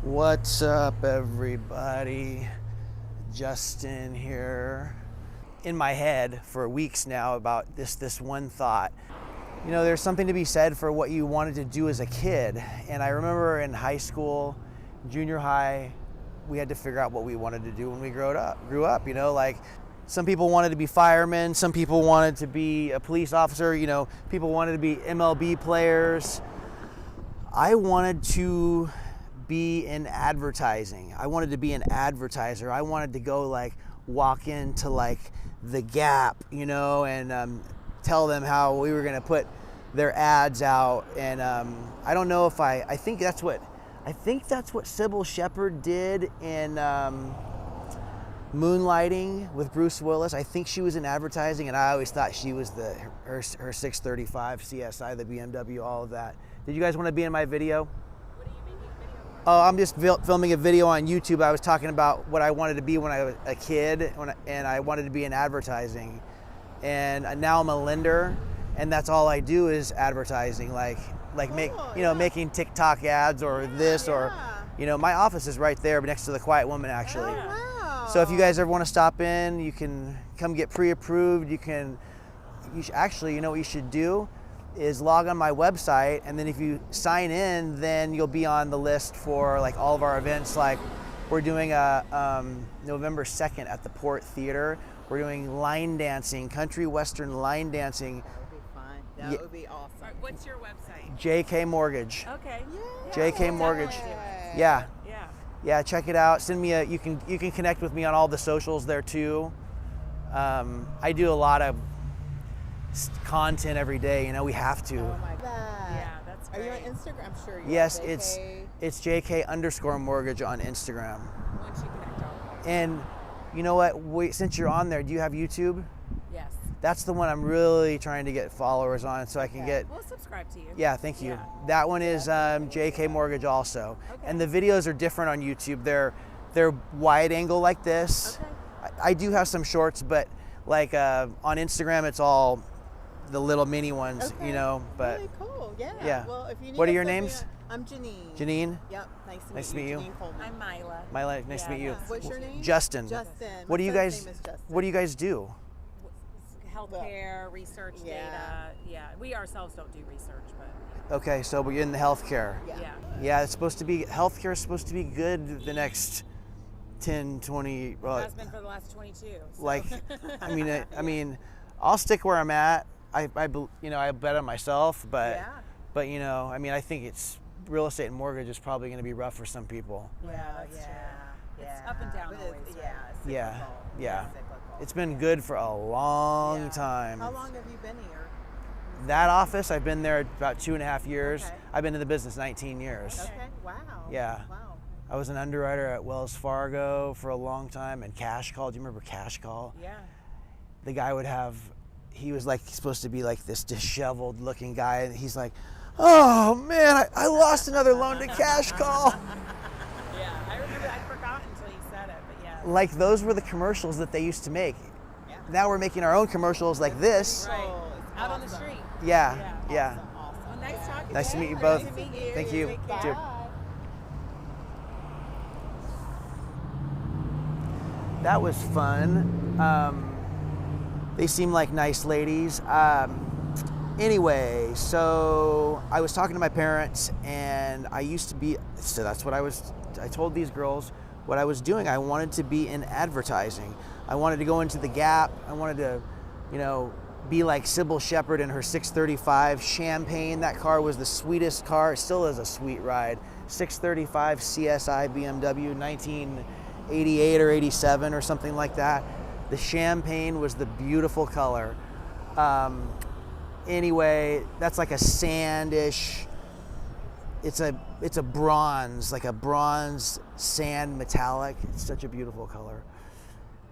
What's up, everybody? Justin here. In my head for weeks now about this one thought. You know, there's something to be said for what you wanted to do as a kid. And I remember in high school, junior high, we had to figure out what we wanted to do when we grew up, you know, like some people wanted to be firemen, some people wanted to be a police officer, you know, people wanted to be MLB players. I wanted to be in advertising. I wanted to be an advertiser. I wanted to go like walk into like the Gap, you know, and tell them how we were gonna put their ads out. And I don't know if I think that's what Sybil Shepherd did in Moonlighting with Bruce Willis. I think she was in advertising, and I always thought she was her 635 CSI, the BMW, all of that. Did you guys want to be in my video? What are you making a video for? Oh, I'm just filming a video on YouTube. I was talking about what I wanted to be when I was a kid, and I wanted to be in advertising. And now I'm a lender, and that's all I do is advertising, like making TikTok ads or or, you know, my office is right there next to the Quiet Woman, actually. Oh, wow. So if you guys ever want to stop in, you can come get pre-approved. Actually, you know what you should do is log on my website, and then if you sign in, then you'll be on the list for like all of our events. Like we're doing a November 2nd at the Port Theater. We're doing line dancing, country western line dancing. That would be fun. That would be awesome. What's your website? JK Mortgage. Okay. JK Mortgage. Yeah. Yeah, check it out. Send me you can connect with me on all the socials there too. I do a lot of content every day, you know, we have to. Oh my God. Yeah, that's great. Are you on Instagram? I'm sure you Yes, are. it's JK_mortgage on Instagram. Once you connect all. And you know what? Since you're on there, do you have YouTube? Yes. That's the one I'm really trying to get followers on, so I can get. We'll subscribe to you. Yeah, thank you. Yeah. That one is JK Mortgage also, Okay. and the videos are different on YouTube. They're wide angle like this. Okay. I do have some shorts, but like on Instagram, it's all the little mini ones, Okay. you know. But really cool. Yeah. Yeah. Well, if you need What are us your to be names? I'm Janine. Janine, Yep. Nice to meet you. Janine Coleman. I'm Mila. my life, nice to meet you. Yeah. What's your name? Justin. Justin. What do My you son's guys? name is Justin. What do you guys do? Healthcare, research, Yeah. data. Yeah. We ourselves don't do research, but Okay, so we're in the healthcare. Yeah. Yeah, it's supposed to be, healthcare is supposed to be good the next 10, 20, it has been for the last 22. So. like, I mean, I'll stick where I'm at. I bet on myself, but, Yeah. but you know, I mean, I think real estate and mortgage is probably going to be rough for some people. Well, that's yeah. true. Yeah. It's up and down But always, it's, right? yeah. Yeah, cyclical. yeah. Cyclical. It's been good for a long Yeah. time. How long have you been here? That office, I've been there about 2.5 years. Okay. I've been in the business 19 years. Okay. Wow. Yeah. Wow. I was an underwriter at Wells Fargo for a long time, and Cash Call. Do you remember Cash Call? Yeah. The guy he was like supposed to be like this disheveled looking guy, and he's like, oh man, I lost another loan to Cash Call. Yeah. I remember. I'd forgotten until you said it, but yeah. Like those were the commercials that they used to make. Yeah. Now we're making our own commercials like this. Right. Oh, it's Out on the awesome. street. Yeah, Yeah. yeah. Awesome. Well, nice talking Nice to to you. meet you Nice both. to meet you. Thank you. Take You care. too. Bye. That was fun. They seem like nice ladies. Anyway, so I was talking to my parents, and so that's what I told these girls what I was doing. I wanted to be in advertising. I wanted to go into the Gap. I wanted to, you know, be like Sybil Shepherd in her 635 Champagne. That car was the sweetest car. It still is a sweet ride. 635 CSI BMW, 1988 or 87 or something like that. The Champagne was the beautiful color. Anyway, that's like a sandish. It's a bronze, like a bronze sand metallic. It's such a beautiful color.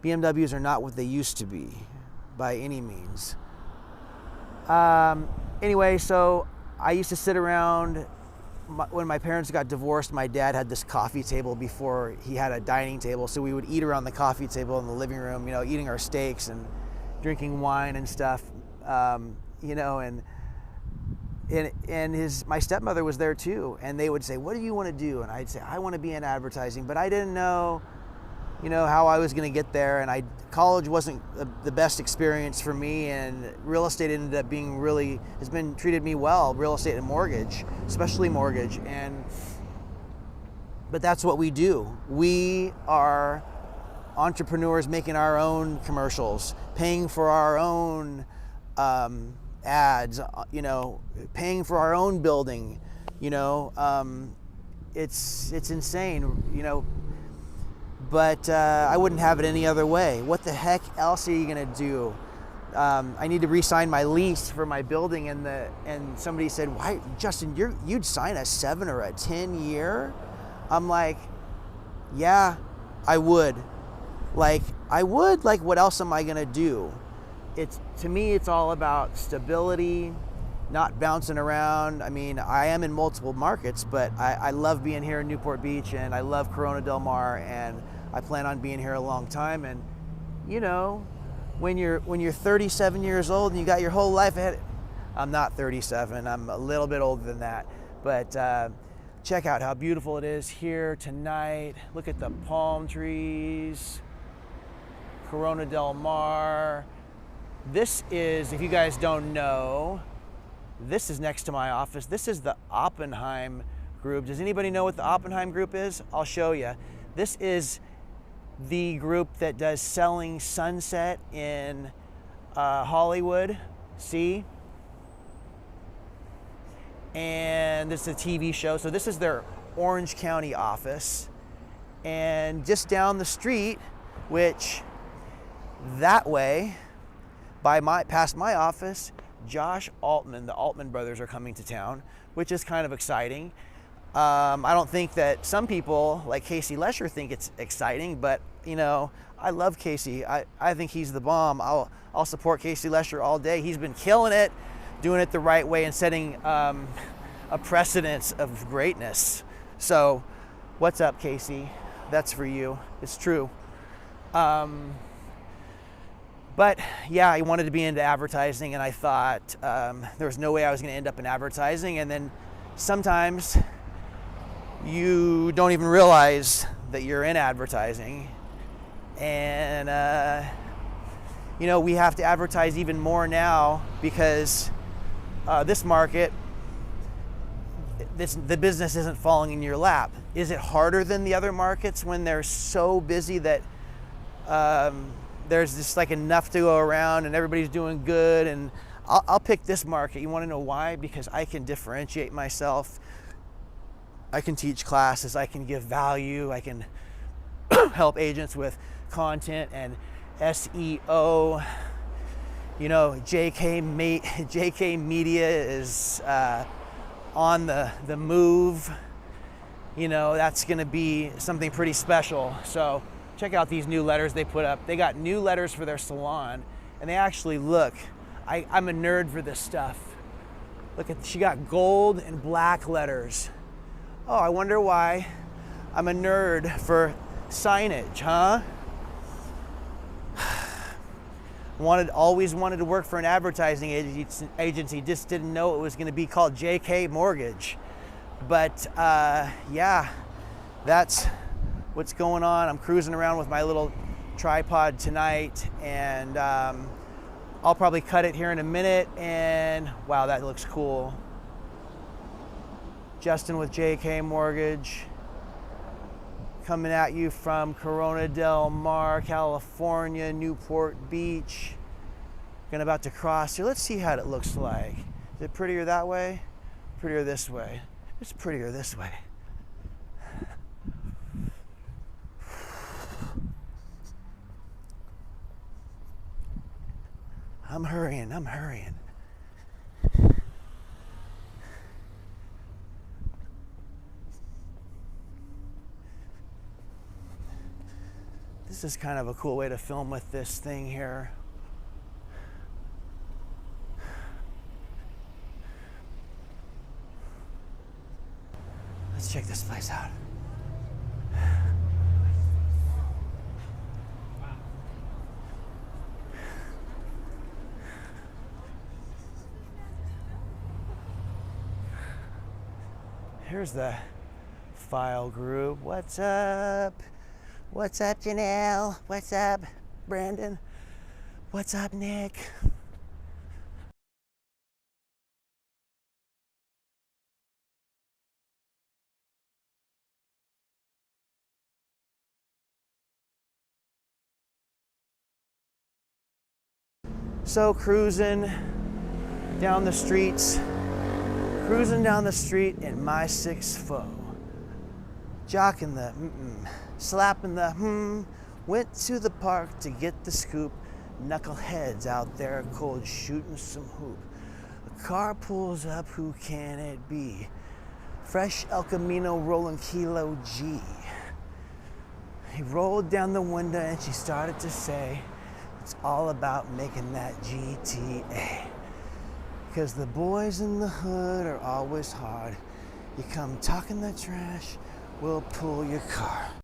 BMWs are not what they used to be, by any means. Anyway, so I used to sit around. When my parents got divorced, my dad had this coffee table before he had a dining table, so we would eat around the coffee table in the living room, you know, eating our steaks and drinking wine and stuff, you know, and and my stepmother was there too, and they would say, what do you want to do? And I'd say, I want to be in advertising, but I didn't know, how I was going to get there, and college wasn't the best experience for me, and real estate ended up being has been treated me well, real estate and mortgage, especially mortgage, but that's what we do. We are entrepreneurs making our own commercials, paying for our own ads, paying for our own building, it's insane, but I wouldn't have it any other way. What the heck else are you gonna do? I need to re-sign my lease for my building, and somebody said, why, Justin, you'd sign a 7 or a 10 year? I'm like, yeah, I would. Like, what else am I gonna do? To me, it's all about stability, not bouncing around. I mean, I am in multiple markets, but I love being here in Newport Beach, and I love Corona Del Mar, and I plan on being here a long time. And when you're 37 years old and you got your whole life ahead, I'm not 37, I'm a little bit older than that, but check out how beautiful it is here tonight. Look at the palm trees, Corona Del Mar. This is, if you guys don't know, this is next to my office. This is the Oppenheim group. Does anybody know what the Oppenheim group is? I'll show you. This is the group that does Selling Sunset in Hollywood. See? And this is a TV show. So this is their Orange County office. And just down the street, which that way, past my office, Josh Altman, the Altman brothers are coming to town, which is kind of exciting. I don't think that some people like Casey Lesher think it's exciting, but I love Casey. I think he's the bomb. I'll support Casey Lesher all day. He's been killing it, doing it the right way, and setting a precedence of greatness. So, what's up, Casey? That's for you. It's true. But yeah, I wanted to be into advertising, and I thought there was no way I was going to end up in advertising. And then sometimes you don't even realize that you're in advertising. And, we have to advertise even more now because this market, the business isn't falling in your lap. Is it harder than the other markets when they're so busy that there's just like enough to go around and everybody's doing good? And I'll pick this market. You want to know why? Because I can differentiate myself. I can teach classes. I can give value. I can help agents with content and SEO. JK Media is on the move. That's going to be something pretty special. So check out these new letters they put up. They got new letters for their salon, and they actually look. I'm a nerd for this stuff. Look at, she got gold and black letters. Oh, I wonder why I'm a nerd for signage, huh? Always wanted to work for an advertising agency, just didn't know it was going to be called JK Mortgage. But yeah, that's what's going on. I'm cruising around with my little tripod tonight, and I'll probably cut it here in a minute. And wow, that looks cool. Justin with JK Mortgage, coming at you from Corona Del Mar, California, Newport Beach. About to cross here. Let's see how it looks like. Is it prettier that way? Prettier this way? It's prettier this way. I'm hurrying. This is kind of a cool way to film with this thing here. Let's check this place out. there's the file group. What's up? What's up, Janelle? What's up, Brandon? What's up, Nick? So cruising down the streets in my 6'4", jocking the slapping the went to the park to get the scoop, knuckleheads out there cold shooting some hoop. A car pulls up, who can it be? Fresh El Camino rolling Kilo G. He rolled down the window and she started to say, it's all about making that GTA. Because the boys in the hood are always hard. You come talking the trash, we'll pull your car.